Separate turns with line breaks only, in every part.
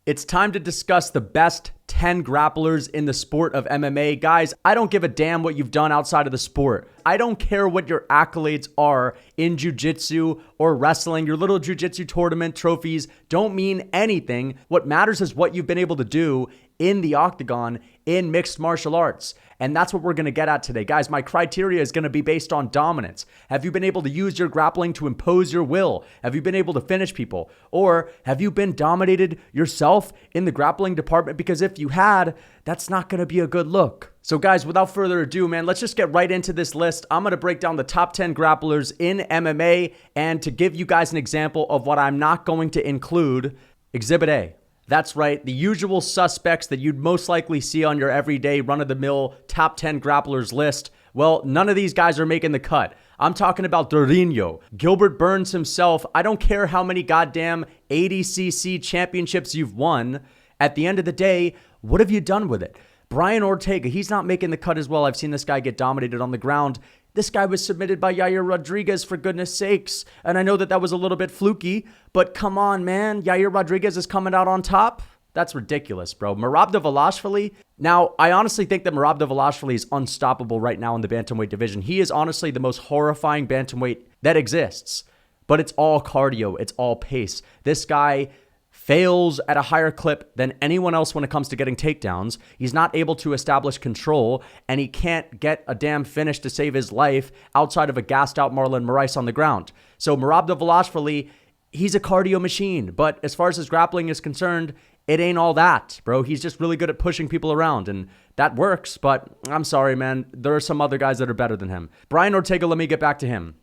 It's time to discuss the best 10 grapplers in the sport of MMA. Guys, I don't give a damn what you've done outside of the sport. I don't care what your accolades are in jiu-jitsu or wrestling. Your little jiu-jitsu tournament trophies don't mean anything. What matters is what you've been able to do in the octagon in mixed martial arts. And that's what we're going to get at today. Guys, my criteria is going to be based on dominance. Have you been able to use your grappling to impose your will? Have you been able to finish people? Or have you been dominated yourself in the grappling department? Because if you had, that's not going to be a good look. So guys, without further ado, man, let's just get right into this list. I'm going to break down the top 10 grapplers in MMA. And to give you guys an example of what I'm not going to include, Exhibit A. That's right, the usual suspects that you'd most likely see on your everyday run-of-the-mill top 10 grapplers list. Well, none of these guys are making the cut. I'm talking about Durinho, Gilbert Burns himself. I don't care how many goddamn ADCC championships you've won. At the end of the day, what have you done with it? Brian Ortega, he's not making the cut as well. I've seen this guy get dominated on the ground. This guy was submitted by Yair Rodriguez, for goodness sakes. And I know that was a little bit fluky, but come on, man. Yair Rodriguez is coming out on top? That's ridiculous, bro. Merab Dvalishvili. Now, I honestly think that Merab Dvalishvili is unstoppable right now in the bantamweight division. He is honestly the most horrifying bantamweight that exists. But it's all cardio. It's all pace. This guy fails at a higher clip than anyone else when it comes to getting takedowns. He's not able to establish control, and he can't get a damn finish to save his life outside of a gassed out Marlon Moraes on the ground. So Merab Dvalishvili, he's a cardio machine, but as far as his grappling is concerned, it ain't all that, bro. He's just really good at pushing people around, and that works, but I'm sorry, man. There are some other guys that are better than him. Brian Ortega, let me get back to him.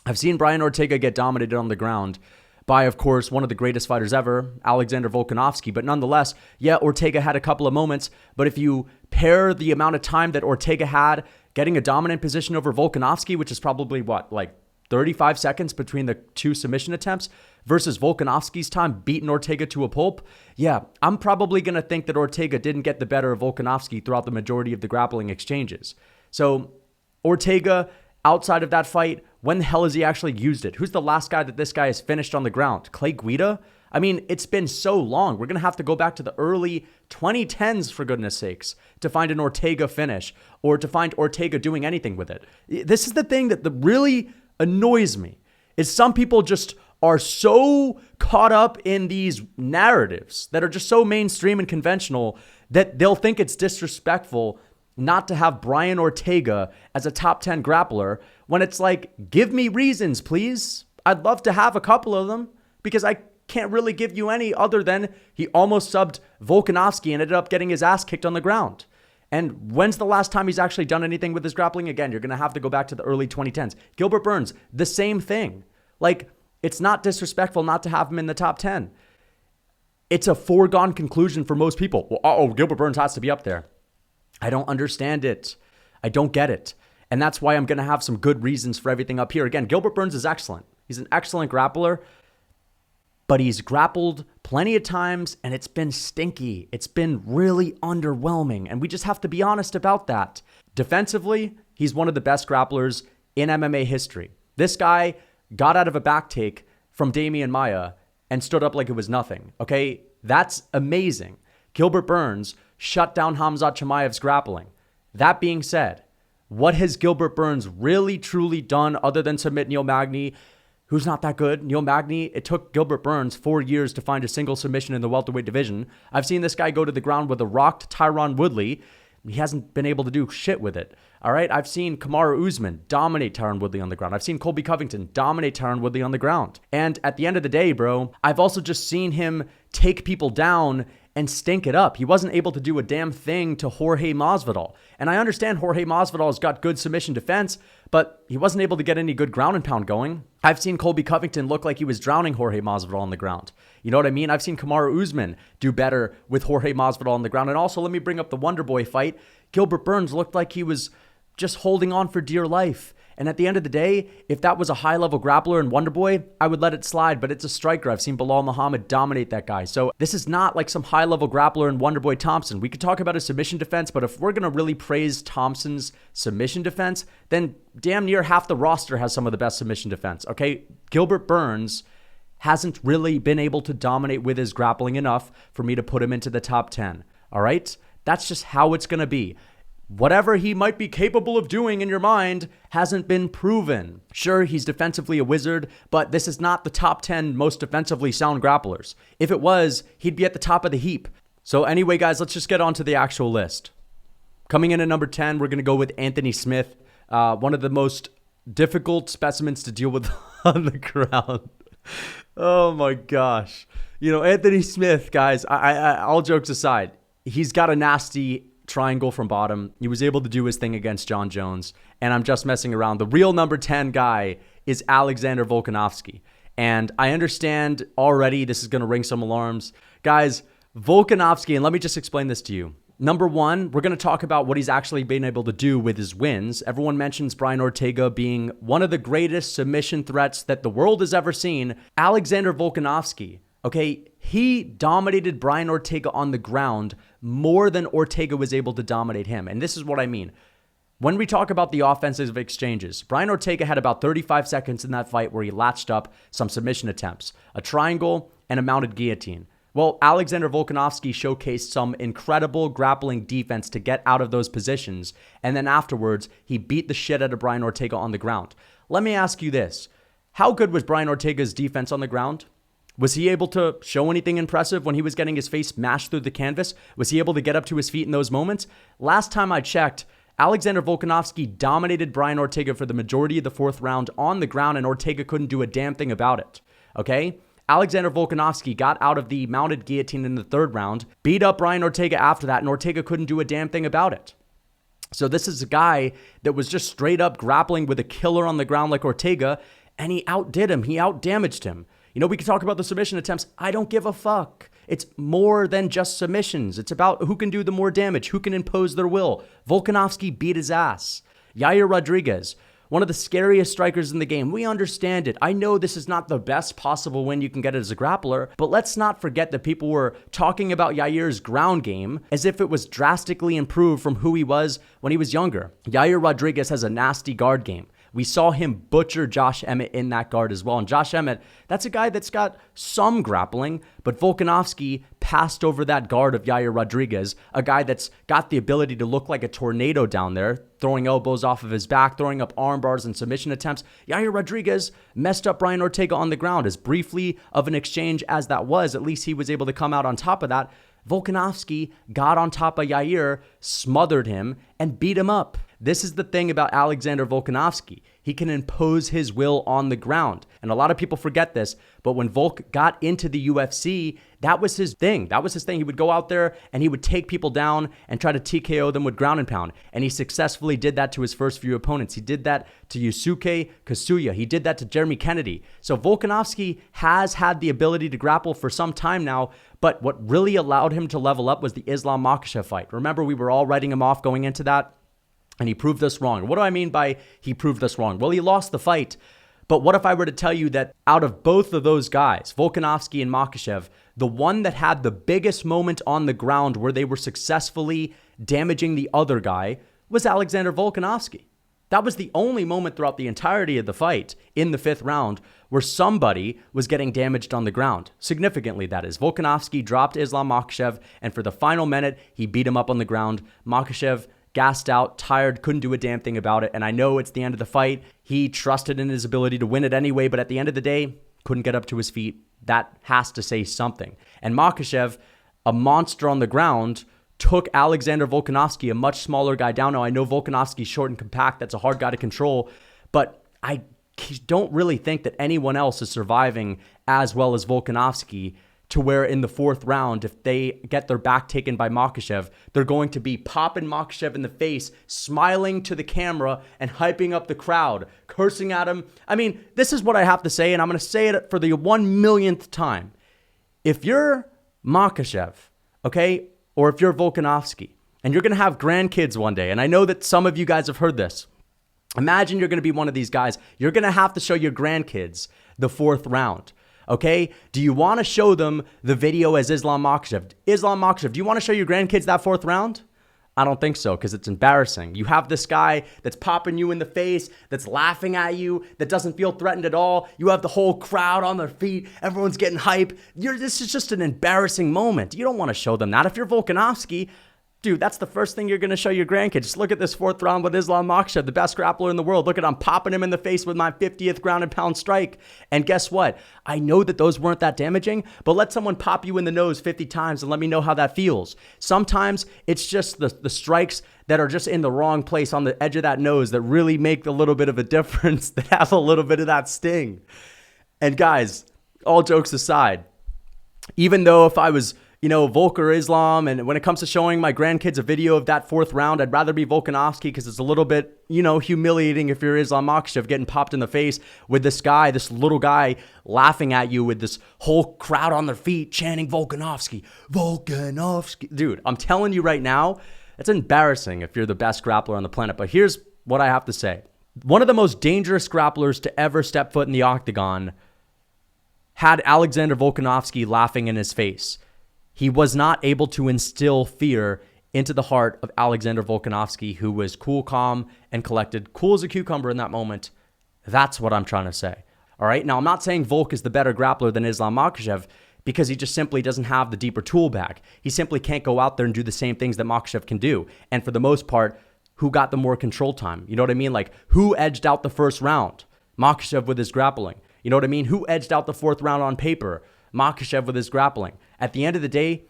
I've seen Brian Ortega get dominated on the ground by, of course, one of the greatest fighters ever, Alexander Volkanovski. But nonetheless, yeah, Ortega had a couple of moments. But if you pair the amount of time that Ortega had getting a dominant position over Volkanovski, which is probably, like 35 seconds between the two submission attempts, versus Volkanovski's time beating Ortega to a pulp, yeah, I'm probably going to think that Ortega didn't get the better of Volkanovski throughout the majority of the grappling exchanges. So Ortega, outside of that fight, when the hell has he actually used it? Who's the last guy that this guy has finished on the ground? Clay Guida? I mean, it's been so long. We're going to have to go back to the early 2010s, for goodness sakes, to find an Ortega finish or to find Ortega doing anything with it. This is the thing that really annoys me, is some people just are so caught up in these narratives that are just so mainstream and conventional that they'll think it's disrespectful not to have Brian Ortega as a top 10 grappler when it's like, give me reasons, please. I'd love to have a couple of them because I can't really give you any other than he almost subbed Volkanovski and ended up getting his ass kicked on the ground. And when's the last time he's actually done anything with his grappling? Again, you're going to have to go back to the early 2010s. Gilbert Burns, the same thing. Like, it's not disrespectful not to have him in the top 10. It's a foregone conclusion for most people. Well, Gilbert Burns has to be up there. I don't understand it. I don't get it. And that's why I'm going to have some good reasons for everything up here. Again, Gilbert Burns is excellent. He's an excellent grappler, but he's grappled plenty of times and it's been stinky. It's been really underwhelming. And we just have to be honest about that. Defensively, he's one of the best grapplers in MMA history. This guy got out of a back take from Damian Maia and stood up like it was nothing. Okay, that's amazing. Gilbert Burns shut down Khamzat Chimaev's grappling. That being said, what has Gilbert Burns really truly done other than submit Neil Magny, who's not that good? Neil Magny, it took Gilbert Burns 4 years to find a single submission in the welterweight division. I've seen this guy go to the ground with a rocked Tyron Woodley. He hasn't been able to do shit with it. All right, I've seen Kamaru Usman dominate Tyron Woodley on the ground. I've seen Colby Covington dominate Tyron Woodley on the ground. And at the end of the day, bro, I've also just seen him take people down and stink it up. He wasn't able to do a damn thing to Jorge Masvidal. And I understand Jorge Masvidal has got good submission defense, but he wasn't able to get any good ground and pound going. I've seen Colby Covington look like he was drowning Jorge Masvidal on the ground. You know what I mean? I've seen Kamaru Usman do better with Jorge Masvidal on the ground. And also, let me bring up the Wonderboy fight. Gilbert Burns looked like he was just holding on for dear life. And at the end of the day, if that was a high-level grappler in Wonderboy, I would let it slide, but it's a striker. I've seen Bilal Muhammad dominate that guy. So this is not like some high-level grappler in Wonderboy Thompson. We could talk about his submission defense, but if we're going to really praise Thompson's submission defense, then damn near half the roster has some of the best submission defense, okay? Gilbert Burns hasn't really been able to dominate with his grappling enough for me to put him into the top 10. All right? That's just how it's going to be. Whatever he might be capable of doing in your mind hasn't been proven. Sure, he's defensively a wizard, but this is not the top 10 most defensively sound grapplers. If it was, he'd be at the top of the heap. So anyway, guys, let's just get on to the actual list. Coming in at number 10, we're going to go with Anthony Smith, one of the most difficult specimens to deal with on the ground. Oh my gosh. You know, Anthony Smith, guys, all jokes aside, he's got a nasty triangle from bottom. He was able to do his thing against Jon Jones, and I'm just messing around. The real number 10 guy is Alexander Volkanovski, and I understand already this is going to ring some alarms. Guys, Volkanovski, and let me just explain this to you. Number one, we're going to talk about what he's actually been able to do with his wins. Everyone mentions Brian Ortega being one of the greatest submission threats that the world has ever seen. Alexander Volkanovski, okay, he dominated Brian Ortega on the ground more than Ortega was able to dominate him. And this is what I mean. When we talk about the offensive exchanges, Brian Ortega had about 35 seconds in that fight where he latched up some submission attempts, a triangle, and a mounted guillotine. Well, Alexander Volkanovski showcased some incredible grappling defense to get out of those positions, and then afterwards, he beat the shit out of Brian Ortega on the ground. Let me ask you this. How good was Brian Ortega's defense on the ground? Was he able to show anything impressive when he was getting his face mashed through the canvas? Was he able to get up to his feet in those moments? Last time I checked, Alexander Volkanovski dominated Brian Ortega for the majority of the fourth round on the ground, and Ortega couldn't do a damn thing about it. Okay? Alexander Volkanovski got out of the mounted guillotine in the third round, beat up Brian Ortega after that, and Ortega couldn't do a damn thing about it. So this is a guy that was just straight up grappling with a killer on the ground like Ortega, and he outdid him. He outdamaged him. You know, we can talk about the submission attempts. I don't give a fuck. It's more than just submissions. It's about who can do the more damage, who can impose their will. Volkanovski beat his ass. Yair Rodriguez, one of the scariest strikers in the game. We understand it. I know this is not the best possible win you can get as a grappler, but let's not forget that people were talking about Yair's ground game as if it was drastically improved from who he was when he was younger. Yair Rodriguez has a nasty guard game. We saw him butcher Josh Emmett in that guard as well. And Josh Emmett, that's a guy that's got some grappling, but Volkanovski passed over that guard of Yair Rodriguez, a guy that's got the ability to look like a tornado down there, throwing elbows off of his back, throwing up arm bars and submission attempts. Yair Rodriguez messed up Brian Ortega on the ground. As briefly of an exchange as that was, at least he was able to come out on top of that. Volkanovski got on top of Yair, smothered him, and beat him up. This is the thing about Alexander Volkanovski. He can impose his will on the ground. And a lot of people forget this, but when Volk got into the UFC, that was his thing. He would go out there and he would take people down and try to TKO them with ground and pound. And he successfully did that to his first few opponents. He did that to Yusuke Kasuya. He did that to Jeremy Kennedy. So Volkanovski has had the ability to grapple for some time now, but what really allowed him to level up was the Islam Makhachev fight. Remember, we were all writing him off going into that? And he proved us wrong. What do I mean by he proved us wrong? Well, he lost the fight. But what if I were to tell you that out of both of those guys, Volkanovski and Makhachev, the one that had the biggest moment on the ground where they were successfully damaging the other guy was Alexander Volkanovski. That was the only moment throughout the entirety of the fight in the fifth round where somebody was getting damaged on the ground. Significantly, that is. Volkanovski dropped Islam Makhachev, and for the final minute, he beat him up on the ground. Makhachev gassed out, tired, couldn't do a damn thing about it. And I know it's the end of the fight. He trusted in his ability to win it anyway, but at the end of the day, couldn't get up to his feet. That has to say something. And Makhachev, a monster on the ground, took Alexander Volkanovski, a much smaller guy, down. Now, I know Volkanovski's short and compact. That's a hard guy to control. But I don't really think that anyone else is surviving as well as Volkanovski, to where in the fourth round, if they get their back taken by Makhachev, they're going to be popping Makhachev in the face, smiling to the camera and hyping up the crowd, cursing at him. I mean, this is what I have to say, and I'm going to say it for the 1,000,000th time. If you're Makhachev, okay, or if you're Volkanovski, and you're going to have grandkids one day, and I know that some of you guys have heard this. Imagine you're going to be one of these guys. You're going to have to show your grandkids the fourth round. Okay, do you want to show them the video as Islam Makhachev? Islam Makhachev, do you want to show your grandkids that fourth round? I don't think so, because it's embarrassing. You have this guy that's popping you in the face, that's laughing at you, that doesn't feel threatened at all. You have the whole crowd on their feet. Everyone's getting hype. This is just an embarrassing moment. You don't want to show them that. If you're Volkanovski, dude, that's the first thing you're going to show your grandkids. Just look at this 4th round with Islam Makhachev, the best grappler in the world. Look at I'm popping him in the face with my 50th ground and pound strike. And guess what? I know that those weren't that damaging, but let someone pop you in the nose 50 times and let me know how that feels. Sometimes it's just the strikes that are just in the wrong place on the edge of that nose that really make a little bit of a difference, that have a little bit of that sting. And guys, all jokes aside, even though if I was Volk or Islam, and when it comes to showing my grandkids a video of that 4th round, I'd rather be Volkanovski because it's a little bit, humiliating if you're Islam Makhachev getting popped in the face with this guy, this little guy laughing at you with this whole crowd on their feet chanting Volkanovski, Volkanovski. Dude, I'm telling you right now, it's embarrassing if you're the best grappler on the planet. But here's what I have to say. One of the most dangerous grapplers to ever step foot in the octagon had Alexander Volkanovski laughing in his face. He was not able to instill fear into the heart of Alexander Volkanovski, who was cool, calm, and collected, cool as a cucumber in that moment. That's what I'm trying to say. All right. Now, I'm not saying Volk is the better grappler than Islam Makhachev because he just simply doesn't have the deeper tool bag. He simply can't go out there and do the same things that Makhachev can do. And for the most part, who got the more control time? You know what I mean? Like, who edged out the first round? Makhachev with his grappling. You know what I mean? Who edged out the 4th round on paper? Makhachev with his grappling. At the end of the day,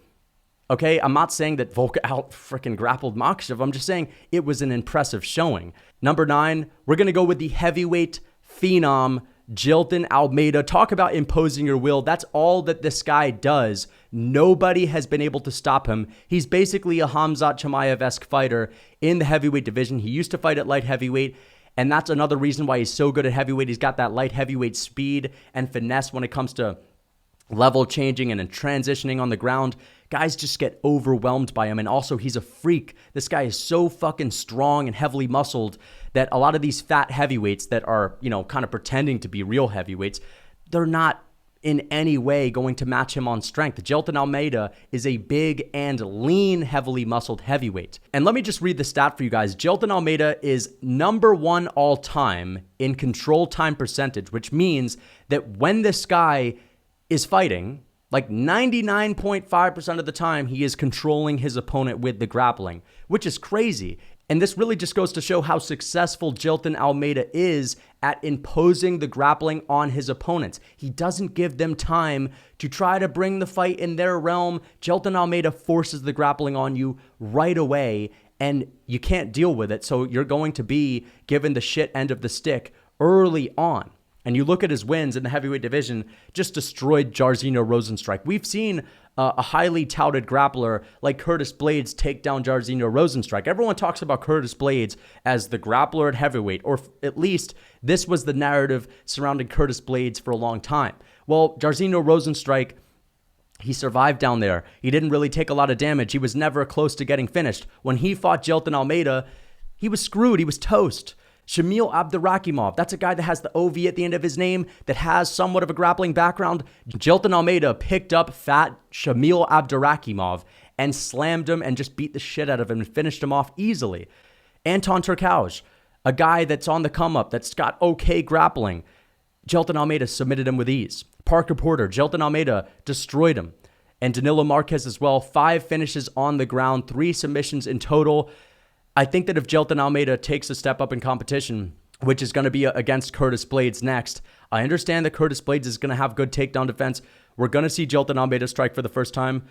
okay, I'm not saying that Volk out freaking grappled Makhachev. I'm just saying it was an impressive showing. Number 9, we're going to go with the heavyweight phenom, Jailton Almeida. Talk about imposing your will. That's all that this guy does. Nobody has been able to stop him. He's basically a Khamzat Chimaev-esque fighter in the heavyweight division. He used to fight at light heavyweight, and that's another reason why he's so good at heavyweight. He's got that light heavyweight speed and finesse when it comes to level changing and transitioning on the ground. Guys just get overwhelmed by him. And also, he's a freak. This guy is so fucking strong and heavily muscled that a lot of these fat heavyweights that are, kind of pretending to be real heavyweights, they're not in any way going to match him on strength. Jailton Almeida is a big and lean, heavily muscled heavyweight. And let me just read the stat for you guys. Jailton Almeida is number 1 all time in control time percentage, which means that when this guy is fighting, like 99.5% of the time, he is controlling his opponent with the grappling, which is crazy. And this really just goes to show how successful Jailton Almeida is at imposing the grappling on his opponents. He doesn't give them time to try to bring the fight in their realm. Jailton Almeida forces the grappling on you right away, and you can't deal with it. So you're going to be given the shit end of the stick early on. And you look at his wins in the heavyweight division, just destroyed Jairzinho Rozenstruik. We've seen a highly touted grappler like Curtis Blaydes take down Jairzinho Rozenstruik. Everyone talks about Curtis Blaydes as the grappler at heavyweight, or at least this was the narrative surrounding Curtis Blaydes for a long time. Well, Jairzinho Rozenstruik, he survived down there. He didn't really take a lot of damage. He was never close to getting finished. When he fought Jailton Almeida, he was screwed. He was toast. Shamil Abdurakhimov, that's a guy that has the OV at the end of his name, that has somewhat of a grappling background. Jailton Almeida picked up fat Shamil Abdurakhimov and slammed him and just beat the shit out of him and finished him off easily. Anton Turkauj, a guy that's on the come up, that's got okay grappling. Jailton Almeida submitted him with ease. Parker Porter, Jailton Almeida destroyed him. And Danilo Marquez as well, 5 finishes on the ground, 3 submissions in total. I think that if Jailton Almeida takes a step up in competition, which is going to be against Curtis Blaydes next, I understand that Curtis Blaydes is going to have good takedown defense. We're going to see Jailton Almeida strike for the first time.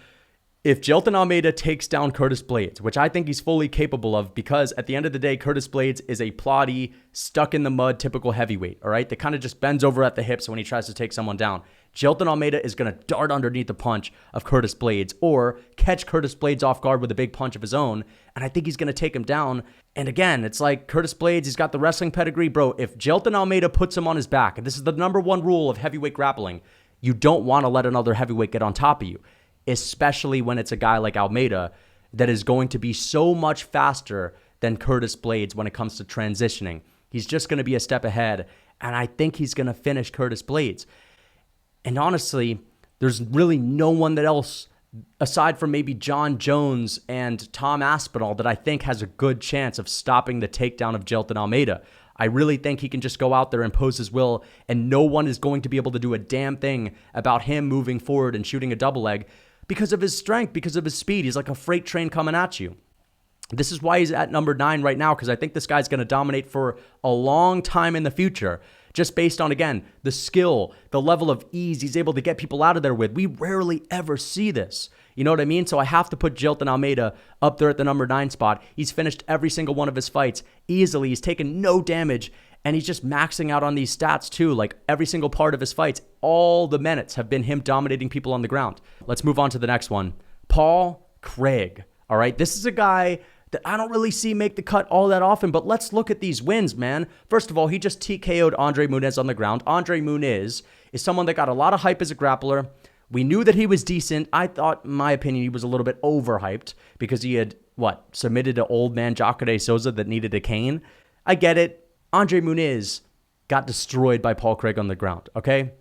If Jailton Almeida takes down Curtis Blaydes, which I think he's fully capable of, because at the end of the day, Curtis Blaydes is a plotty, stuck-in-the-mud typical heavyweight, all right? That kind of just bends over at the hips when he tries to take someone down. Jailton Almeida is going to dart underneath the punch of Curtis Blaydes or catch Curtis Blaydes off guard with a big punch of his own, and I think he's going to take him down. And again, it's like Curtis Blaydes, he's got the wrestling pedigree. Bro, if Jailton Almeida puts him on his back, and this is the number 1 rule of heavyweight grappling, you don't want to let another heavyweight get on top of you, especially when it's a guy like Almeida that is going to be so much faster than Curtis Blaydes when it comes to transitioning. He's just going to be a step ahead, and I think he's going to finish Curtis Blaydes. And honestly, there's really no one else aside from maybe Jon Jones and Tom Aspinall, that I think has a good chance of stopping the takedown of Jailton Almeida. I really think he can just go out there and impose his will, and no one is going to be able to do a damn thing about him moving forward and shooting a double leg because of his strength, because of his speed. He's like a freight train coming at you. This is why he's at number 9 right now, because I think this guy's going to dominate for a long time in the future, just based on, again, the skill, the level of ease he's able to get people out of there with. We rarely ever see this. You know what I mean? So I have to put Jailton Almeida up there at the number 9 spot. He's finished every single one of his fights easily. He's taken no damage, and he's just maxing out on these stats too. Like every single part of his fights, all the minutes have been him dominating people on the ground. Let's move on to the next one. Paul Craig. All right, this is a guy that I don't really see make the cut all that often, but let's look at these wins, man. First of all, he just TKO'd Andre Muniz on the ground. Andre Muniz is someone that got a lot of hype as a grappler. We knew that he was decent. I thought, in my opinion, he was a little bit overhyped because he had, submitted to old man Jacare Souza that needed a cane. I get it. Andre Muniz got destroyed by Paul Craig on the ground, okay?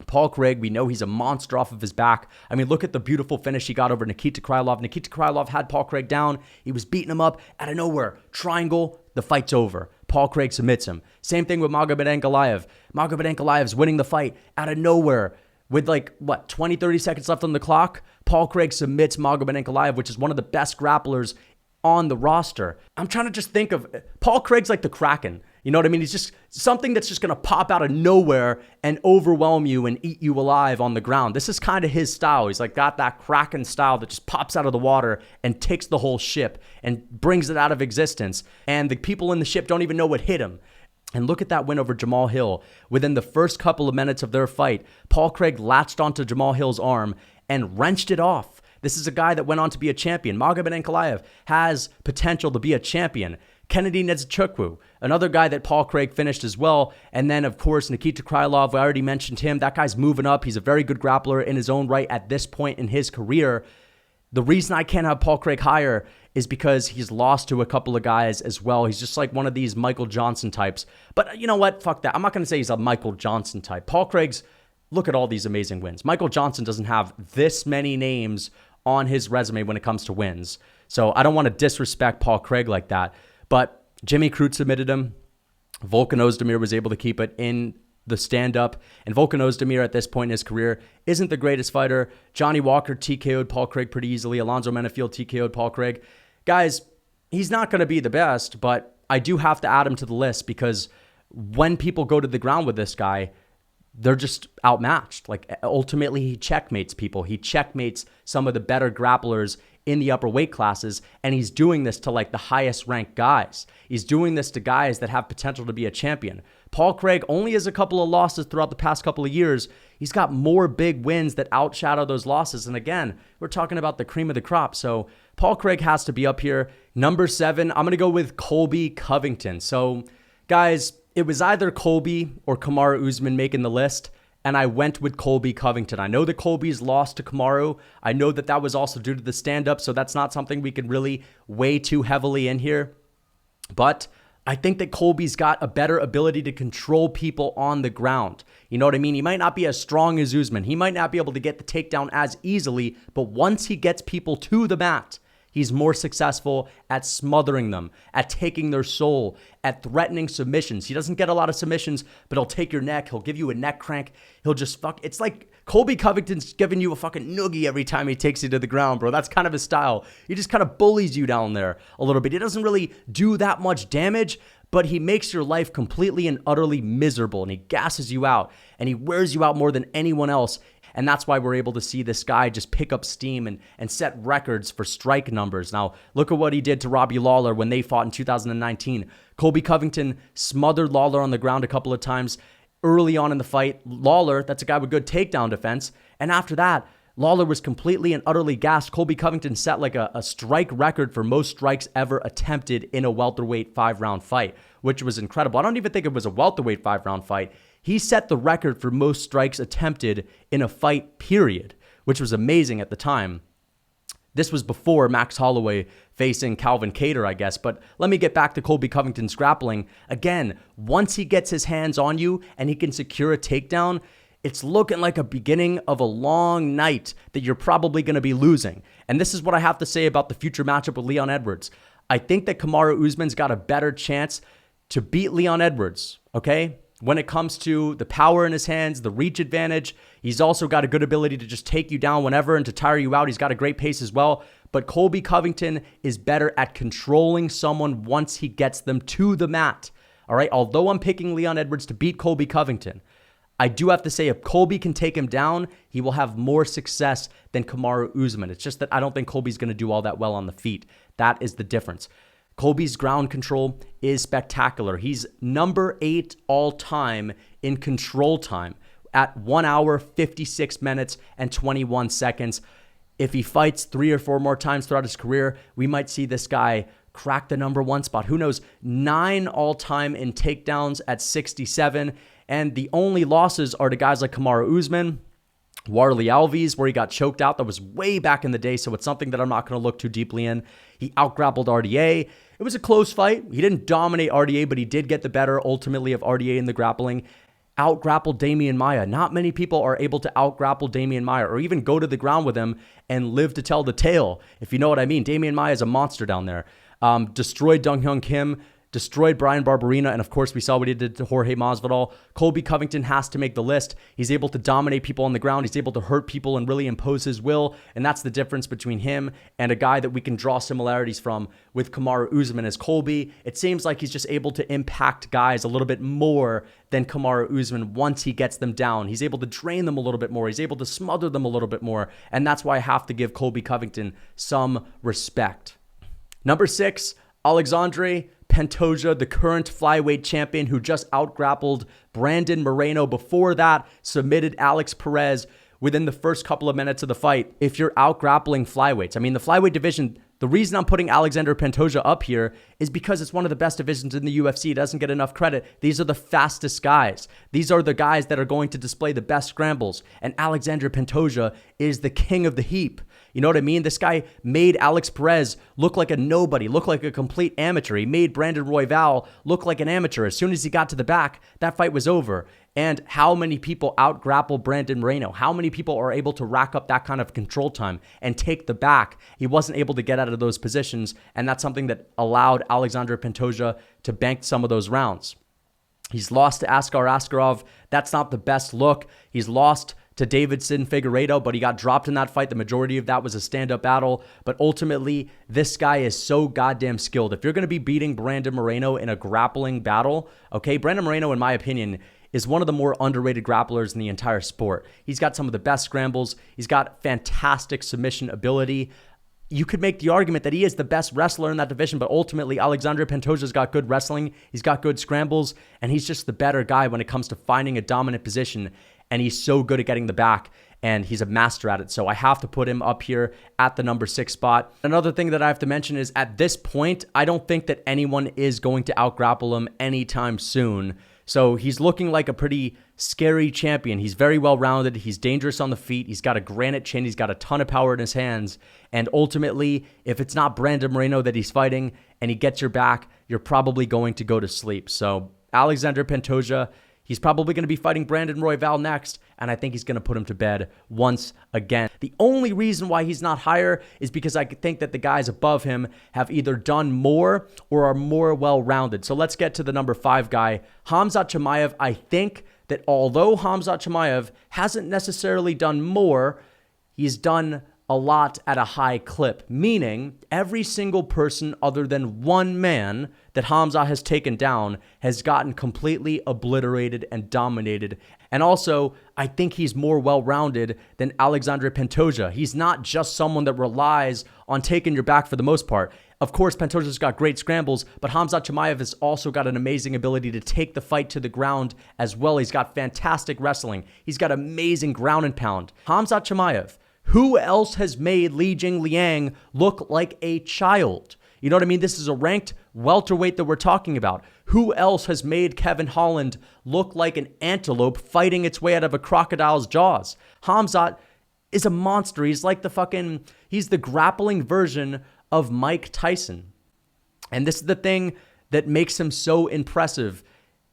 Paul Craig, we know he's a monster off of his back. I mean, look at the beautiful finish he got over Nikita Krylov. Nikita Krylov had Paul Craig down. He was beating him up out of nowhere. Triangle, the fight's over. Paul Craig submits him. Same thing with Magomed Ankalaev. Magomed Ankalaev's winning the fight out of nowhere. With 20, 30 seconds left on the clock, Paul Craig submits Magomed Ankalaev, which is one of the best grapplers on the roster. I'm trying to just think of, Paul Craig's like the Kraken. You know what I mean? He's just something that's just going to pop out of nowhere and overwhelm you and eat you alive on the ground. This is kind of his style. He's like got that Kraken style that just pops out of the water and takes the whole ship and brings it out of existence. And the people in the ship don't even know what hit him. And look at that win over Jamal Hill. Within the first couple of minutes of their fight, Paul Craig latched onto Jamal Hill's arm and wrenched it off. This is a guy that went on to be a champion. Magomed Ankalaev has potential to be a champion. Kennedy Nzechukwu, another guy that Paul Craig finished as well. And then, of course, Nikita Krylov, I already mentioned him. That guy's moving up. He's a very good grappler in his own right at this point in his career. The reason I can't have Paul Craig higher is because he's lost to a couple of guys as well. He's just like one of these Michael Johnson types. But you know what? Fuck that. I'm not going to say he's a Michael Johnson type. Paul Craig's, look at all these amazing wins. Michael Johnson doesn't have this many names on his resume when it comes to wins. So I don't want to disrespect Paul Craig like that. But Jimmy Crute submitted him. Volkan Ozdemir was able to keep it in the stand-up. And Volkan Ozdemir at this point in his career isn't the greatest fighter. Johnny Walker TKO'd Paul Craig pretty easily. Alonzo Menafield TKO'd Paul Craig. Guys, he's not going to be the best, but I do have to add him to the list because when people go to the ground with this guy, they're just outmatched. Like, ultimately, he checkmates people. He checkmates some of the better grapplers in the upper weight classes, and he's doing this to like the highest ranked guys. He's doing this to guys that have potential to be a champion. Paul Craig only has a couple of losses throughout the past couple of years. He's got more big wins that outshadow those losses. And again, we're talking about the cream of the crop. So Paul Craig has to be up here. Number 7, I'm going to go with Colby Covington. So guys, it was either Colby or Kamaru Usman making the list, and I went with Colby Covington. I know that Colby's lost to Kamaru. I know that that was also due to the stand-up, so that's not something we can really weigh too heavily in here. But I think that Colby's got a better ability to control people on the ground. You know what I mean? He might not be as strong as Usman. He might not be able to get the takedown as easily, but once he gets people to the mat, he's more successful at smothering them, at taking their soul, at threatening submissions. He doesn't get a lot of submissions, but he'll take your neck. He'll give you a neck crank. He'll just fuck. It's like Colby Covington's giving you a fucking noogie every time he takes you to the ground, bro. That's kind of his style. He just kind of bullies you down there a little bit. He doesn't really do that much damage, but he makes your life completely and utterly miserable, and he gasses you out, and he wears you out more than anyone else. And that's why we're able to see this guy just pick up steam and set records for strike numbers. Now, look at what he did to Robbie Lawler when they fought in 2019. Colby Covington smothered Lawler on the ground a couple of times early on in the fight. Lawler, that's a guy with good takedown defense. And after that, Lawler was completely and utterly gassed. Colby Covington set like a strike record for most strikes ever attempted in a welterweight 5-round fight, which was incredible. I don't even think it was a welterweight 5-round fight. He set the record for most strikes attempted in a fight, period, which was amazing at the time. This was before Max Holloway facing Calvin Kattar, I guess. But let me get back to Colby Covington's grappling. Again, once he gets his hands on you and he can secure a takedown, it's looking like a beginning of a long night that you're probably going to be losing. And this is what I have to say about the future matchup with Leon Edwards. I think that Kamaru Usman's got a better chance to beat Leon Edwards, okay? When it comes to the power in his hands, the reach advantage, he's also got a good ability to just take you down whenever and to tire you out. He's got a great pace as well. But Colby Covington is better at controlling someone once he gets them to the mat. All right, although I'm picking Leon Edwards to beat Colby Covington, I do have to say if Colby can take him down, he will have more success than Kamaru Usman. It's just that I don't think Colby's going to do all that well on the feet. That is the difference. Colby's ground control is spectacular. He's number 8 all time in control time at 1 hour, 56 minutes, and 21 seconds. If he fights 3 or 4 more times throughout his career, we might see this guy crack the number 1 spot. Who knows? 9 all-time in takedowns at 67. And the only losses are to guys like Kamaru Usman, Warlley Alves, where he got choked out. That was way back in the day, so it's something that I'm not going to look too deeply in. He outgrappled RDA. It was a close fight. He didn't dominate RDA, but he did get the better ultimately of RDA in the grappling. Outgrappled Damian Maia. Not many people are able to outgrapple Damian Maia or even go to the ground with him and live to tell the tale, if you know what I mean. Damian Maia is a monster down there. Destroyed Dong Hyun Kim, destroyed Brian Barberina, and of course we saw what he did to Jorge Masvidal. Colby Covington has to make the list. He's able to dominate people on the ground. He's able to hurt people and really impose his will, and that's the difference between him and a guy that we can draw similarities from with Kamaru Usman as Colby. It seems like he's just able to impact guys a little bit more than Kamaru Usman once he gets them down. He's able to drain them a little bit more. He's able to smother them a little bit more, and that's why I have to give Colby Covington some respect. Number 6, Alexandre Pantoja, the current flyweight champion who just outgrappled Brandon Moreno. Before that, submitted Alex Perez within the first couple of minutes of the fight. If you're outgrappling flyweights, I mean, the flyweight division, the reason I'm putting Alexander Pantoja up here is because it's one of the best divisions in the UFC. It doesn't get enough credit. These are the fastest guys. These are the guys that are going to display the best scrambles. And Alexander Pantoja is the king of the heap. You know what I mean? This guy made Alex Perez look like a nobody, look like a complete amateur. He made Brandon Royval look like an amateur. As soon as he got to the back, that fight was over. And how many people out-grapple Brandon Moreno? How many people are able to rack up that kind of control time and take the back? He wasn't able to get out of those positions, and that's something that allowed Alexander Pantoja to bank some of those rounds. He's lost to Askar Askarov. That's not the best look. He's lost to Davidson Figueiredo, but he got dropped in that fight. The majority of that was a stand-up battle. But ultimately, this guy is so goddamn skilled. If you're going to be beating Brandon Moreno in a grappling battle, okay, Brandon Moreno, in my opinion, is one of the more underrated grapplers in the entire sport. He's got some of the best scrambles. He's got fantastic submission ability. You could make the argument that he is the best wrestler in that division, but ultimately, Alexandre Pantoja's got good wrestling. He's got good scrambles, and he's just the better guy when it comes to finding a dominant position. And he's so good at getting the back, and he's a master at it. So I have to put him up here at the number 6 spot. Another thing that I have to mention is at this point, I don't think that anyone is going to outgrapple him anytime soon. So he's looking like a pretty scary champion. He's very well-rounded. He's dangerous on the feet. He's got a granite chin. He's got a ton of power in his hands. And ultimately, if it's not Brandon Moreno that he's fighting and he gets your back, you're probably going to go to sleep. So Alexander Pantoja, he's probably going to be fighting Brandon Royval next, and I think he's going to put him to bed once again. The only reason why he's not higher is because I think that the guys above him have either done more or are more well-rounded. So let's get to the number 5 guy, Khamzat Chimaev. I think that although Khamzat Chimaev hasn't necessarily done more, he's done a lot at a high clip, meaning every single person other than one man that Khamzat has taken down has gotten completely obliterated and dominated. And also, I think he's more well-rounded than Alexandre Pantoja. He's not just someone that relies on taking your back for the most part. Of course, Pantoja's got great scrambles, but Khamzat Chimaev has also got an amazing ability to take the fight to the ground as well. He's got fantastic wrestling. He's got amazing ground and pound. Khamzat Chimaev, who else has made Li Jingliang look like a child? You know what I mean? This is a ranked welterweight that we're talking about. Who else has made Kevin Holland look like an antelope fighting its way out of a crocodile's jaws? Khamzat is a monster. He's like he's the grappling version of Mike Tyson. And this is the thing that makes him so impressive.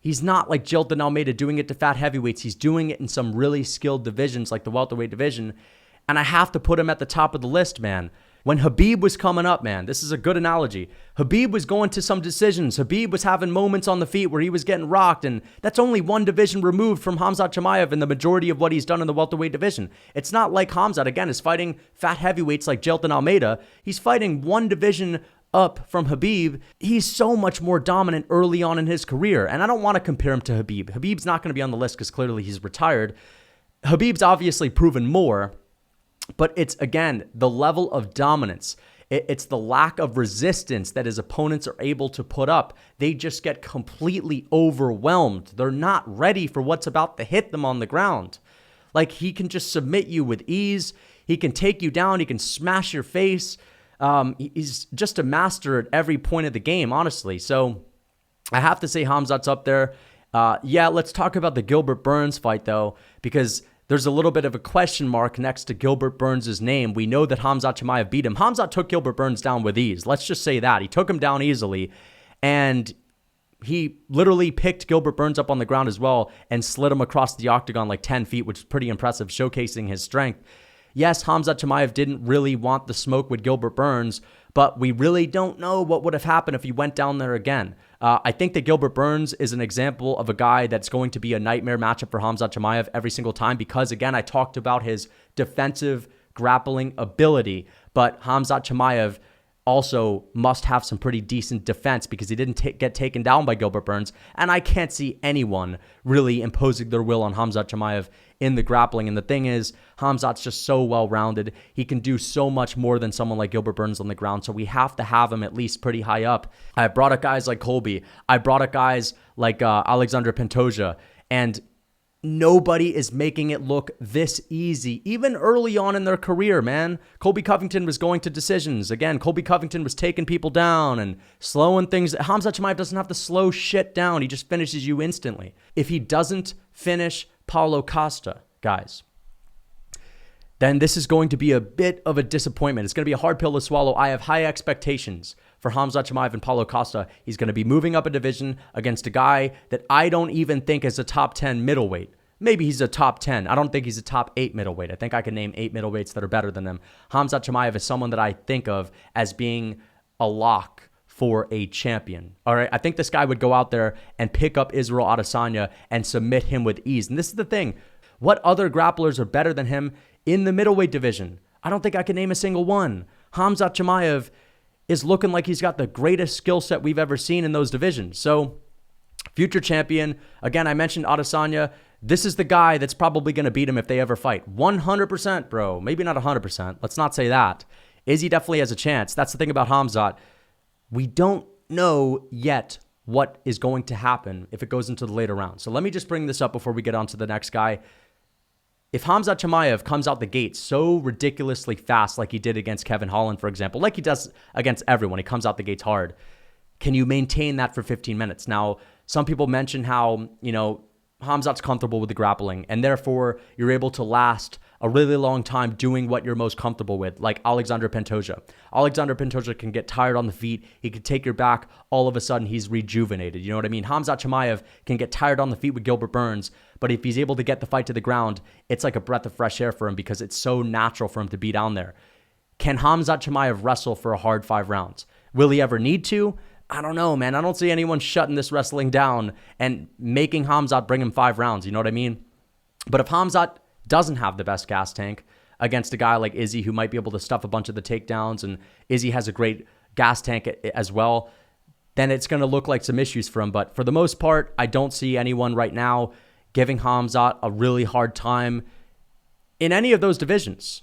He's not like Jailton Almeida doing it to fat heavyweights. He's doing it in some really skilled divisions like the welterweight division. And I have to put him at the top of the list, man. When Khabib was coming up, man, this is a good analogy. Khabib was going to some decisions. Khabib was having moments on the feet where he was getting rocked, and that's only one division removed from Khamzat Chimaev in the majority of what he's done in the welterweight division. It's not like Khamzat, again, is fighting fat heavyweights like Jailton Almeida. He's fighting one division up from Khabib. He's so much more dominant early on in his career, and I don't want to compare him to Khabib. Khabib's not going to be on the list because clearly he's retired. Khabib's obviously proven more, but it's, again, the level of dominance. It's the lack of resistance that his opponents are able to put up. They just get completely overwhelmed. They're not ready for what's about to hit them on the ground. Like, he can just submit you with ease. He can take you down. He can smash your face. He's just a master at every point of the game, honestly. So I have to say Khamzat's up there. Yeah, let's talk about the Gilbert Burns fight, though, because there's a little bit of a question mark next to Gilbert Burns' name. We know that Khamzat Chimaev beat him. Khamzat took Gilbert Burns down with ease. Let's just say that. He took him down easily, and he literally picked Gilbert Burns up on the ground as well and slid him across the octagon like 10 feet, which is pretty impressive, showcasing his strength. Yes, Khamzat Chimaev didn't really want the smoke with Gilbert Burns, but we really don't know what would have happened if he went down there again. I think that Gilbert Burns is an example of a guy that's going to be a nightmare matchup for Khamzat Chimaev every single time because, again, I talked about his defensive grappling ability, but Khamzat Chimaev also must have some pretty decent defense because he didn't get taken down by Gilbert Burns, and I can't see anyone really imposing their will on Khamzat Chimaev in the grappling. And the thing is, Khamzat's just so well-rounded. He can do so much more than someone like Gilbert Burns on the ground, so we have to have him at least pretty high up. I brought up guys like Colby. I brought up guys like Alexander Pantoja, and nobody is making it look this easy, even early on in their career, man. Colby Covington was going to decisions. Again, Colby Covington was taking people down and slowing things. Khamzat Chimaev doesn't have to slow shit down. He just finishes you instantly. If he doesn't finish Paulo Costa, guys, then this is going to be a bit of a disappointment. It's going to be a hard pill to swallow. I have high expectations for Khamzat Chimaev and Paulo Costa. He's going to be moving up a division against a guy that I don't even think is a top 10 middleweight. Maybe he's a top 10. I don't think he's a top 8 middleweight. I think I can name 8 middleweights that are better than him. Khamzat Chimaev is someone that I think of as being a lock for a champion. All right, I think this guy would go out there and pick up Israel Adesanya and submit him with ease. And this is the thing. What other grapplers are better than him in the middleweight division? I don't think I can name a single one. Khamzat Chimaev is looking like he's got the greatest skill set we've ever seen in those divisions. So, future champion. Again, I mentioned Adesanya. This is the guy that's probably going to beat him if they ever fight. 100%, bro. Maybe not 100%. Let's not say that. Izzy definitely has a chance. That's the thing about Khamzat. We don't know yet what is going to happen if it goes into the later rounds. So let me just bring this up before we get on to the next guy. If Khamzat Chimaev comes out the gate so ridiculously fast like he did against Kevin Holland, for example, like he does against everyone, he comes out the gates hard, can you maintain that for 15 minutes? Now, some people mention how, Khamzat's comfortable with the grappling, and therefore you're able to last a really long time doing what you're most comfortable with, like Alexander Pantoja. Alexander Pantoja can get tired on the feet. He can take your back. All of a sudden, he's rejuvenated. You know what I mean? Khamzat Chimaev can get tired on the feet with Gilbert Burns, but if he's able to get the fight to the ground, it's like a breath of fresh air for him because it's so natural for him to be down there. Can Khamzat Chimaev wrestle for a hard 5 rounds? Will he ever need to? I don't know, man. I don't see anyone shutting this wrestling down and making Khamzat bring him 5 rounds. You know what I mean? But if Khamzat doesn't have the best gas tank against a guy like Izzy who might be able to stuff a bunch of the takedowns, and Izzy has a great gas tank as well, then it's going to look like some issues for him. But for the most part, I don't see anyone right now giving Khamzat a really hard time in any of those divisions.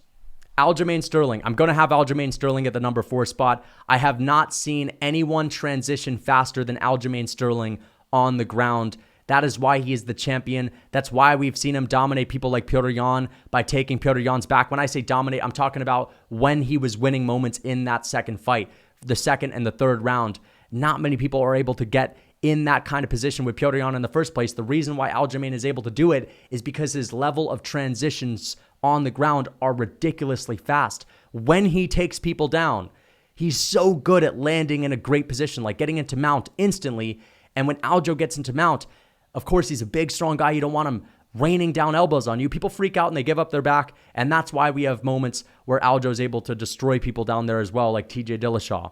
Aljamain Sterling. I'm going to have Aljamain Sterling at the number 4 spot. I have not seen anyone transition faster than Aljamain Sterling on the ground. That is why he is the champion. That's why we've seen him dominate people like Petr Yan by taking Petr Yan's back. When I say dominate, I'm talking about when he was winning moments in that second fight, the second and the third round. Not many people are able to get in that kind of position with Petr Yan in the first place. The reason why Aljamain is able to do it is because his level of transitions on the ground are ridiculously fast. When he takes people down, he's so good at landing in a great position, like getting into mount instantly. And when Aljo gets into mount, Of course, he's a big, strong guy. You don't want him raining down elbows on you. People freak out and they give up their back. And that's why we have moments where Aljo's able to destroy people down there as well, like TJ Dillashaw.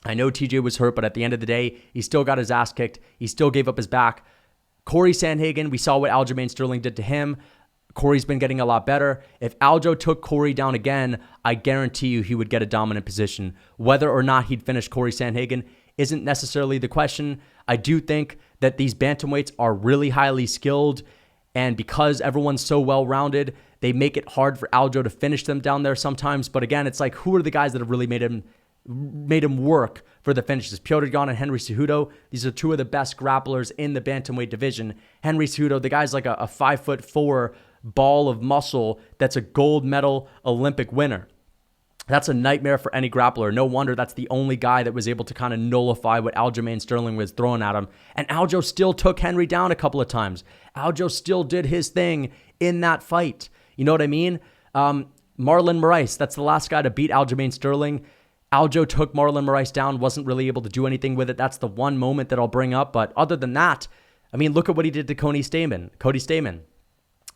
I know TJ was hurt, but at the end of the day, he still got his ass kicked. He still gave up his back. Corey Sandhagen, we saw what Aljamain Sterling did to him. Corey's been getting a lot better. If Aljo took Corey down again, I guarantee you he would get a dominant position. Whether or not he'd finish Corey Sandhagen isn't necessarily the question. I do think that these bantamweights are really highly skilled, and because everyone's so well-rounded, they make it hard for Aljo to finish them down there sometimes. But again, it's like, who are the guys that have really made him work for the finishes? Petr Yan and Henry Cejudo. These are two of the best grapplers in the bantamweight division. Henry Cejudo, the guy's like a 5'4" ball of muscle that's a gold medal Olympic winner. That's a nightmare for any grappler. No wonder that's the only guy that was able to kind of nullify what Aljamain Sterling was throwing at him. And Aljo still took Henry down a couple of times. Aljo still did his thing in that fight. You know what I mean? Marlon Moraes, that's the last guy to beat Aljamain Sterling. Aljo took Marlon Moraes down, wasn't really able to do anything with it. That's the one moment that I'll bring up. But other than that, I mean, look at what he did to Cody Stamann.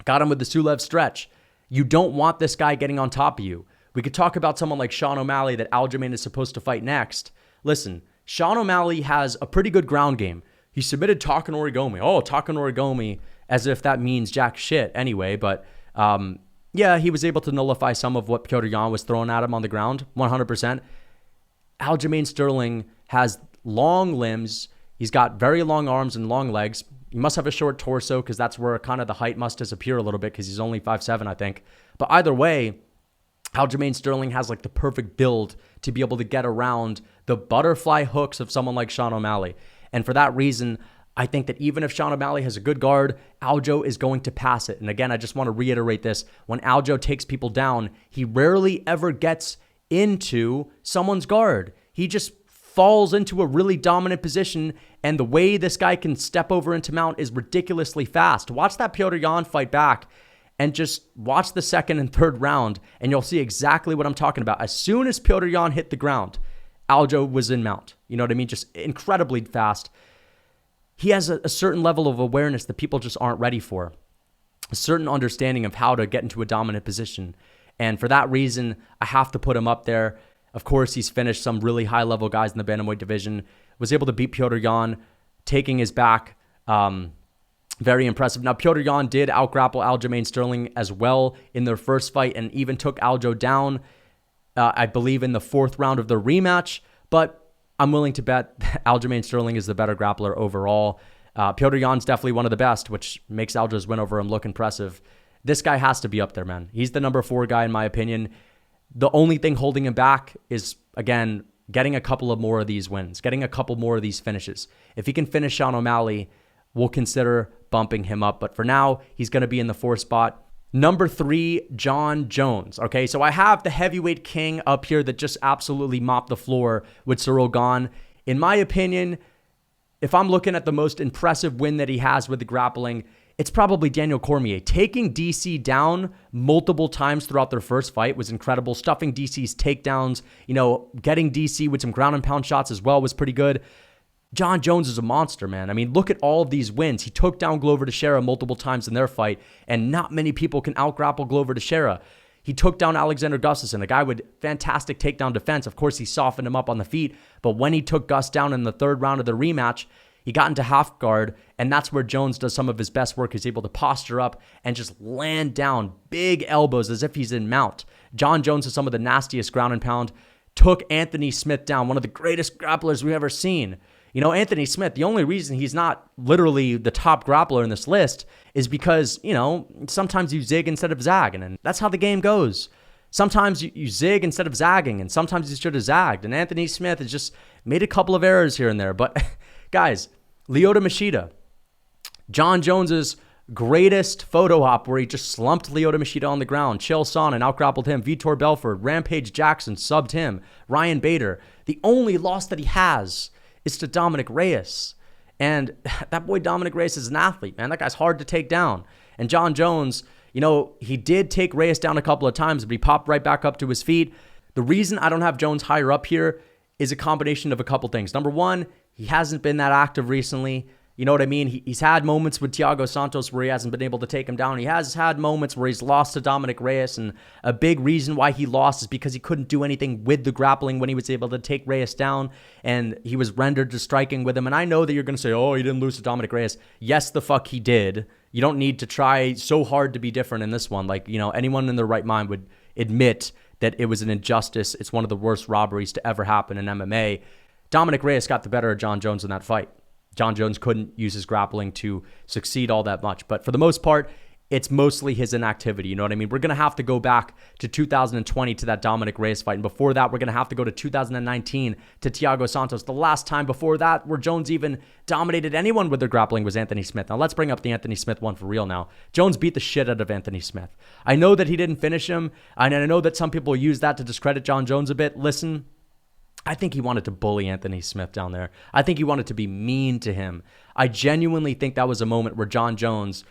Got him with the Sulev stretch. You don't want this guy getting on top of you. We could talk about someone like Sean O'Malley that Aljamain is supposed to fight next. Listen, Sean O'Malley has a pretty good ground game. He submitted Takan Origomi. Oh, Takan Origomi, as if that means jack shit anyway. But yeah, he was able to nullify some of what Petr Yan was throwing at him on the ground, 100%. Aljamain Sterling has long limbs. He's got very long arms and long legs. He must have a short torso because that's where kind of the height must disappear a little bit because he's only 5'7", I think. But either way, Aljamain Sterling has like the perfect build to be able to get around the butterfly hooks of someone like Sean O'Malley. And for that reason, I think that even if Sean O'Malley has a good guard, Aljo is going to pass it. And again, I just want to reiterate this. When Aljo takes people down, he rarely ever gets into someone's guard. He just falls into a really dominant position, and the way this guy can step over into mount is ridiculously fast. Watch that Petr Yan fight back and just watch the second and third round, and you'll see exactly what I'm talking about. As soon as Petr Yan hit the ground, Aljo was in mount. You know what I mean? Just incredibly fast. He has a certain level of awareness that people just aren't ready for, a certain understanding of how to get into a dominant position. And for that reason, I have to put him up there. Of course, he's finished some really high-level guys in the bantamweight division. Was able to beat Petr Yan, taking his back. Very impressive. Now, Petr Yan did out-grapple Aljamain Sterling as well in their first fight and even took Aljo down, I believe, in the fourth round of the rematch. But I'm willing to bet Aljamain Sterling is the better grappler overall. Petr Yan's definitely one of the best, which makes Aljo's win over him look impressive. This guy has to be up there, man. He's the number 4 guy in my opinion. The only thing holding him back is, again, getting a couple of more of these wins, getting a couple more of these finishes. If he can finish Sean O'Malley, we'll consider bumping him up. But for now, he's going to be in the 4th spot. Number 3, Jon Jones. Okay, so I have the heavyweight king up here that just absolutely mopped the floor with Ciryl Gane. In my opinion, if I'm looking at the most impressive win that he has with the grappling, it's probably Daniel Cormier. Taking DC down multiple times throughout their first fight was incredible. Stuffing DC's takedowns, getting DC with some ground and pound shots as well was pretty good. Jon Jones is a monster, man. I mean, look at all of these wins. He took down Glover Teixeira multiple times in their fight, and not many people can out-grapple Glover Teixeira. He took down Alexander Gustafsson, a guy with fantastic takedown defense. Of course, he softened him up on the feet, but when he took Gus down in the 3rd round of the rematch, he got into half guard, and that's where Jones does some of his best work. He's able to posture up and just land down big elbows as if he's in mount. Jon Jones is some of the nastiest ground and pound. Took Anthony Smith down, one of the greatest grapplers we've ever seen. Anthony Smith, the only reason he's not literally the top grappler in this list is because, sometimes you zig instead of zagging, and that's how the game goes. Sometimes you zig instead of zagging, and sometimes you should have zagged. And Anthony Smith has just made a couple of errors here and there. But, guys, Lyoto Machida, Jon Jones's greatest photo op where he just slumped Lyoto Machida on the ground. Chael Sonnen out-grappled him. Vitor Belfort, Rampage Jackson subbed him. Ryan Bader. The only loss that he has is to Dominic Reyes. And that boy Dominic Reyes is an athlete, man. That guy's hard to take down. And Jon Jones, he did take Reyes down a couple of times, but he popped right back up to his feet. The reason I don't have Jones higher up here is a combination of a couple things. Number one, he hasn't been that active recently. You know what I mean? He's had moments with Thiago Santos where he hasn't been able to take him down. He has had moments where he's lost to Dominic Reyes, and a big reason why he lost is because he couldn't do anything with the grappling when he was able to take Reyes down, and he was rendered to striking with him. And I know that you're going to say, oh, he didn't lose to Dominic Reyes. Yes, the fuck he did. You don't need to try so hard to be different in this one. Like, anyone in their right mind would admit that it was an injustice. It's one of the worst robberies to ever happen in MMA. Dominic Reyes got the better of Jon Jones in that fight. Jon Jones couldn't use his grappling to succeed all that much. But for the most part, it's mostly his inactivity. You know what I mean? We're going to have to go back to 2020 to that Dominic Reyes fight. And before that, we're going to have to go to 2019 to Thiago Santos. The last time before that where Jones even dominated anyone with their grappling was Anthony Smith. Now, let's bring up the Anthony Smith one for real now. Jones beat the shit out of Anthony Smith. I know that he didn't finish him. And I know that some people use that to discredit Jon Jones a bit. Listen, I think he wanted to bully Anthony Smith down there. I think he wanted to be mean to him. I genuinely think that was a moment where Jon Jones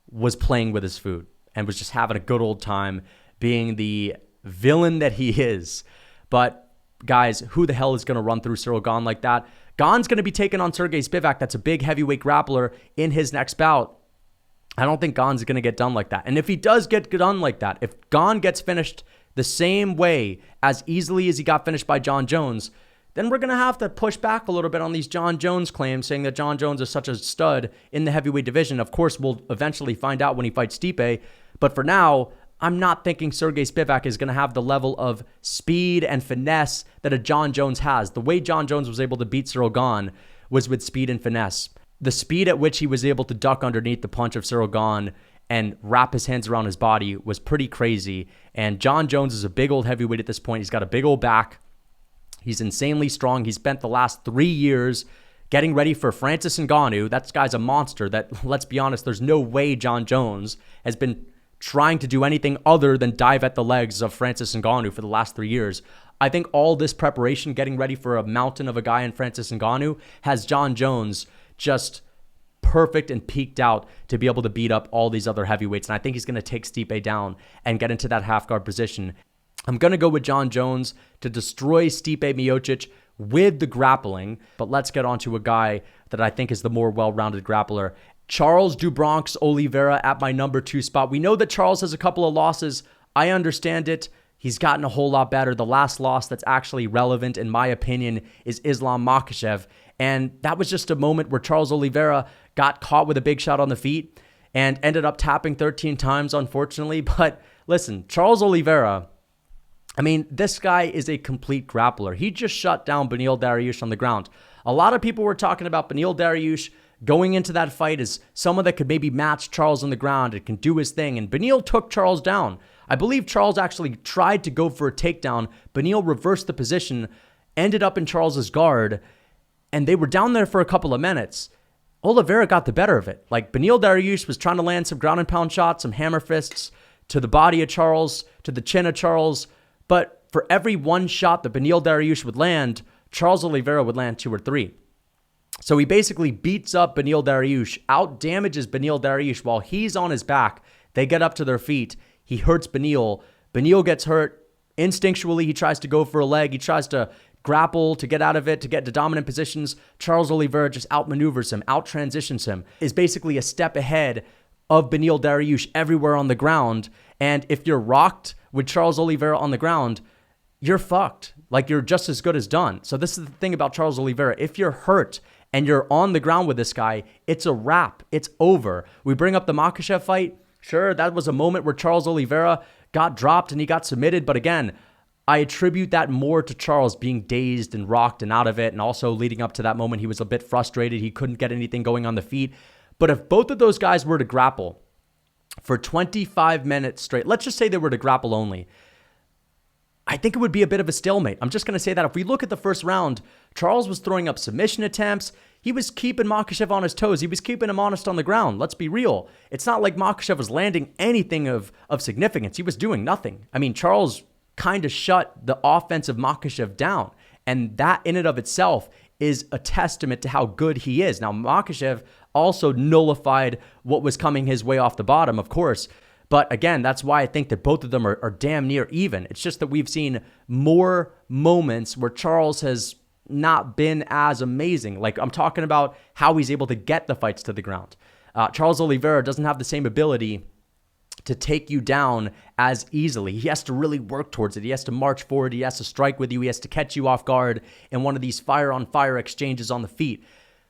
was playing with his food and was just having a good old time being the villain that he is. But guys, who the hell is going to run through Cyril Gane like that? Gane's going to be taking on Sergey Spivak. That's a big heavyweight grappler in his next bout. I don't think Gane's going to get done like that. And if he does get done like that, if Gane gets finished the same way as easily as he got finished by Jon Jones, then we're going to have to push back a little bit on these Jon Jones claims, saying that Jon Jones is such a stud in the heavyweight division. Of course, we'll eventually find out when he fights Stipe. But for now, I'm not thinking Sergey Spivak is going to have the level of speed and finesse that a Jon Jones has. The way Jon Jones was able to beat Cyril Gane was with speed and finesse. The speed at which he was able to duck underneath the punch of Cyril Gane and wrap his hands around his body was pretty crazy. And Jon Jones is a big old heavyweight at this point. He's got a big old back. He's insanely strong. He spent the last 3 years getting ready for Francis Ngannou. That guy's a monster that, let's be honest, there's no way Jon Jones has been trying to do anything other than dive at the legs of Francis Ngannou for the last 3 years. I think all this preparation, getting ready for a mountain of a guy in Francis Ngannou, has Jon Jones just perfect and peaked out to be able to beat up all these other heavyweights. And I think he's going to take Stipe down and get into that half guard position. I'm going to go with Jon Jones to destroy Stipe Miocic with the grappling. But let's get on to a guy that I think is the more well-rounded grappler. Charles do Bronx Oliveira at my number 2 spot. We know that Charles has a couple of losses. I understand it. He's gotten a whole lot better. The last loss that's actually relevant, in my opinion, is Islam Makhachev. And that was just a moment where Charles Oliveira got caught with a big shot on the feet and ended up tapping 13 times, unfortunately. But listen, Charles Oliveira, I mean, this guy is a complete grappler. He just shut down Beneil Dariush on the ground. A lot of people were talking about Beneil Dariush going into that fight as someone that could maybe match Charles on the ground and can do his thing. And Beneil took Charles down. I believe Charles actually tried to go for a takedown. Beneil reversed the position, ended up in Charles's guard, and they were down there for a couple of minutes. Oliveira got the better of it. Like, Beneil Dariush was trying to land some ground and pound shots, some hammer fists to the body of Charles, to the chin of Charles. But for every one shot that Beneil Dariush would land, Charles Oliveira would land 2 or 3. So he basically beats up Beneil Dariush, out damages Beneil Dariush while he's on his back. They get up to their feet. He hurts Beneil. Beneil gets hurt. Instinctually, he tries to go for a leg. He tries to grapple to get out of it, to get to dominant positions. Charles Oliveira just outmaneuvers him, out-transitions him, is basically a step ahead of Beneil Dariush everywhere on the ground. And if you're rocked with Charles Oliveira on the ground, you're fucked. Like, you're just as good as done. So this is the thing about Charles Oliveira. If you're hurt and you're on the ground with this guy, it's a wrap. It's over. We bring up the Makhachev fight. Sure, that was a moment where Charles Oliveira got dropped and he got submitted. But again, I attribute that more to Charles being dazed and rocked and out of it. And also leading up to that moment, he was a bit frustrated. He couldn't get anything going on the feet. But if both of those guys were to grapple for 25 minutes straight, let's just say they were to grapple only, I think it would be a bit of a stalemate. I'm just going to say that if we look at the first round, Charles was throwing up submission attempts. He was keeping Makhachev on his toes. He was keeping him honest on the ground. Let's be real. It's not like Makhachev was landing anything of significance. He was doing nothing. I mean, Charles kind of shut the offensive Makhachev down. And that in and of itself is a testament to how good he is. Now, Makhachev also nullified what was coming his way off the bottom, of course. But again, that's why I think that both of them are damn near even. It's just that we've seen more moments where Charles has not been as amazing. Like, I'm talking about how he's able to get the fights to the ground. Charles Oliveira doesn't have the same ability to take you down as easily. He has to really work towards it. He has to march forward. He has to strike with you. He has to catch you off guard in one of these fire-on-fire exchanges on the feet.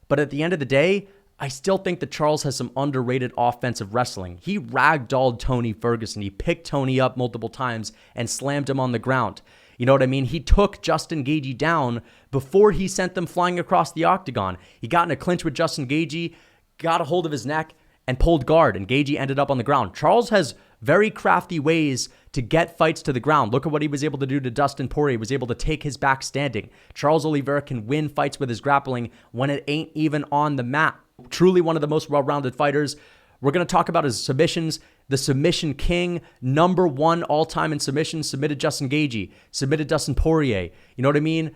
But at the end of the day, I still think that Charles has some underrated offensive wrestling. He ragdolled Tony Ferguson. He picked Tony up multiple times and slammed him on the ground. You know what I mean? He took Justin Gaethje down before he sent them flying across the octagon. He got in a clinch with Justin Gaethje, got a hold of his neck, and pulled guard, and Gaethje ended up on the ground. Charles has very crafty ways to get fights to the ground. Look at what he was able to do to Dustin Poirier. He was able to take his back standing. Charles Oliveira can win fights with his grappling when it ain't even on the mat. Truly one of the most well-rounded fighters. We're going to talk about his submissions. The submission king, number one all-time in submissions, submitted Justin Gaethje, submitted Dustin Poirier. You know what I mean?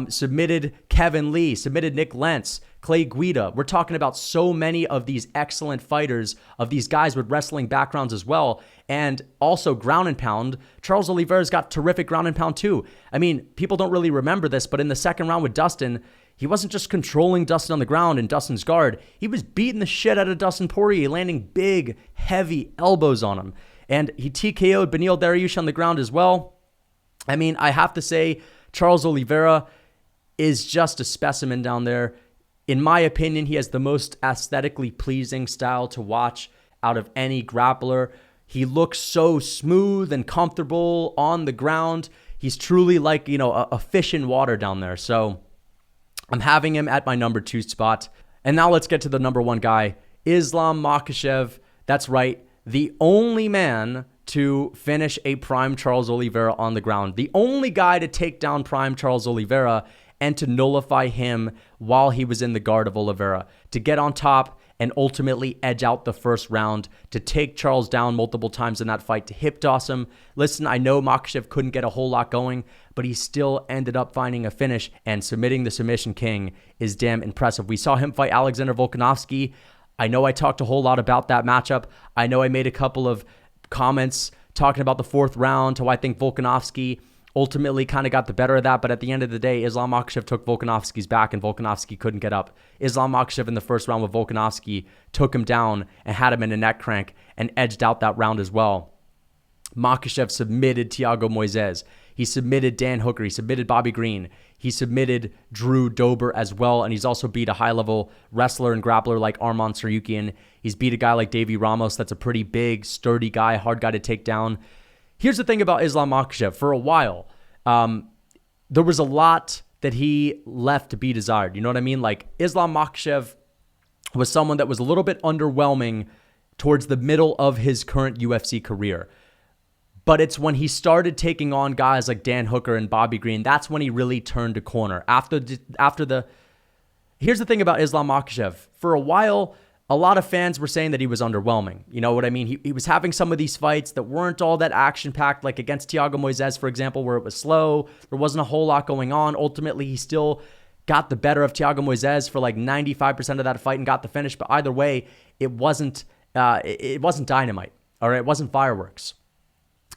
Submitted Kevin Lee, submitted Nick Lentz, Clay Guida. We're talking about so many of these excellent fighters, of these guys with wrestling backgrounds as well. And also ground and pound. Charles Oliveira's got terrific ground and pound too. I mean, people don't really remember this, but in the second round with Dustin, he wasn't just controlling Dustin on the ground and Dustin's guard. He was beating the shit out of Dustin Poirier, landing big, heavy elbows on him. And he TKO'd Beneil Dariush on the ground as well. I mean, I have to say, Charles Oliveira is just a specimen down there. In my opinion, he has the most aesthetically pleasing style to watch out of any grappler. He looks so smooth and comfortable on the ground. He's truly like, a fish in water down there. So I'm having him at my number 2 spot. And now let's get to the number 1 guy, Islam Makhachev. That's right, the only man to finish a prime Charles Oliveira on the ground. The only guy to take down prime Charles Oliveira and to nullify him while he was in the guard of Oliveira. To get on top and ultimately edge out the first round, to take Charles down multiple times in that fight, to hip toss him. Listen, I know Makhachev couldn't get a whole lot going, but he still ended up finding a finish, and submitting the submission king is damn impressive. We saw him fight Alexander Volkanovski. I know I talked a whole lot about that matchup. I know I made a couple of comments talking about the 4th round, how I think Volkanovski ultimately kind of got the better of that, but at the end of the day, Islam Makhachev took Volkanovski's back and Volkanovski couldn't get up. Islam Makhachev in the first round with Volkanovski took him down and had him in a neck crank and edged out that round as well. Makhachev submitted Thiago Moises. He submitted Dan Hooker. He submitted Bobby Green. He submitted Drew Dober as well, and he's also beat a high-level wrestler and grappler like Arman Saryukian. He's beat a guy like Davey Ramos. That's a pretty big, sturdy guy, hard guy to take down. Here's the thing about Islam Makhachev. For a while, there was a lot that he left to be desired. You know what I mean? Like, Islam Makhachev was someone that was a little bit underwhelming towards the middle of his current UFC career. But it's when he started taking on guys like Dan Hooker and Bobby Green, that's when he really turned a corner. Here's the thing about Islam Makhachev. For a while, a lot of fans were saying that he was underwhelming. You know what I mean? He was having some of these fights that weren't all that action-packed, like against Thiago Moises, for example, where it was slow. There wasn't a whole lot going on. Ultimately, he still got the better of Thiago Moises for like 95% of that fight and got the finish. But either way, it wasn't dynamite. All right, it wasn't fireworks.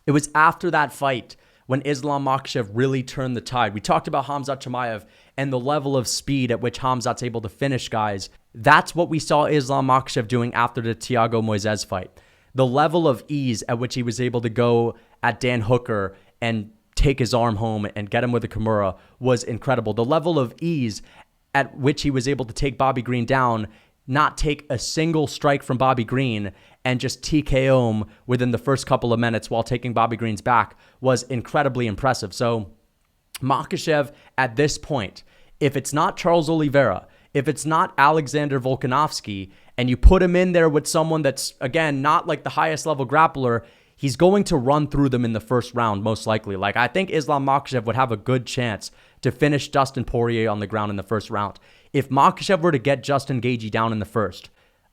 It was after that fight when Islam Makhachev really turned the tide. We talked about Khamzat Chimaev and the level of speed at which Khamzat's able to finish guys. That's what we saw Islam Makhachev doing after the Thiago Moises fight. The level of ease at which he was able to go at Dan Hooker and take his arm home and get him with a Kimura was incredible. The level of ease at which he was able to take Bobby Green down, not take a single strike from Bobby Green, and just TKO him within the first couple of minutes while taking Bobby Green's back was incredibly impressive. So Makhachev at this point, if it's not Charles Oliveira, if it's not Alexander Volkanovski, and you put him in there with someone that's, again, not like the highest level grappler, he's going to run through them in the first round, most likely. Like, I think Islam Makhachev would have a good chance to finish Dustin Poirier on the ground in the first round. If Makhachev were to get Justin Gaethje down in the first,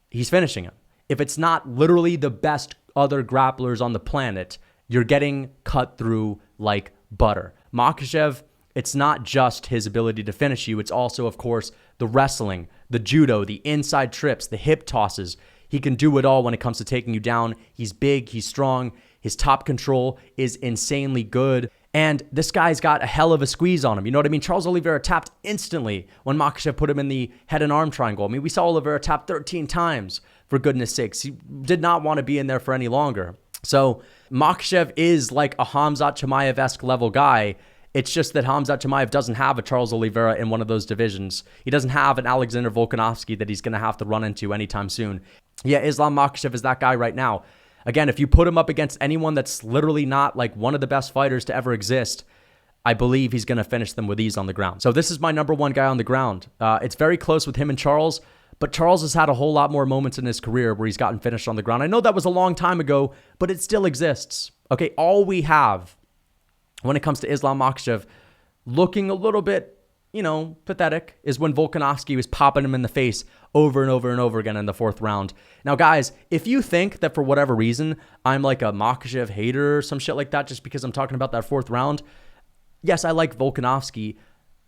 he's finishing him. If it's not literally the best other grapplers on the planet, you're getting cut through like butter. Makhachev, it's not just his ability to finish you. It's also, of course, the wrestling, the judo, the inside trips, the hip tosses. He can do it all when it comes to taking you down. He's big, he's strong. His top control is insanely good. And this guy's got a hell of a squeeze on him. You know what I mean? Charles Oliveira tapped instantly when Makhachev put him in the head and arm triangle. I mean, we saw Oliveira tap 13 times, for goodness sakes. He did not want to be in there for any longer. So Makhachev is like a Khamzat Chimaev-esque level guy. It's just that Khamzat Chimaev doesn't have a Charles Oliveira in one of those divisions. He doesn't have an Alexander Volkanovski that he's going to have to run into anytime soon. Yeah, Islam Makhachev is that guy right now. Again, if you put him up against anyone that's literally not like one of the best fighters to ever exist, I believe he's going to finish them with ease on the ground. So this is my number one guy on the ground. It's very close with him and Charles, but Charles has had a whole lot more moments in his career where he's gotten finished on the ground. I know that was a long time ago, but it still exists. Okay, all we have when it comes to Islam Makhachev looking a little bit, pathetic is when Volkanovski was popping him in the face over and over and over again in the fourth round. Now, guys, if you think that for whatever reason I'm like a Makhachev hater or some shit like that just because I'm talking about that fourth round, yes, I like Volkanovski.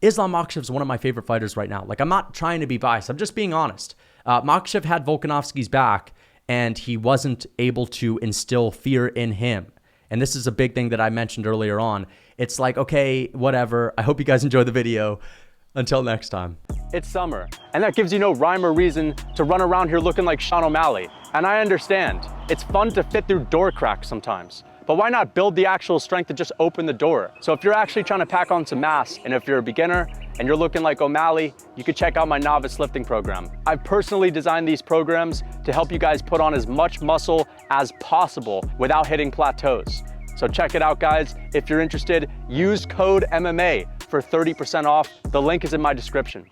Islam Makhachev is one of my favorite fighters right now. Like, I'm not trying to be biased. I'm just being honest. Makhachev had Volkanovski's back, and he wasn't able to instill fear in him. And this is a big thing that I mentioned earlier on. It's like, okay, whatever. I hope you guys enjoy the video. Until next time.
It's summer, and that gives you no rhyme or reason to run around here looking like Sean O'Malley. And I understand. It's fun to fit through door cracks sometimes. But why not build the actual strength to just open the door? So if you're actually trying to pack on some mass, and if you're a beginner and you're looking like O'Malley, you could check out my novice lifting program. I've personally designed these programs to help you guys put on as much muscle as possible without hitting plateaus. So check it out, guys. If you're interested, use code MMA for 30% off. The link is in my description.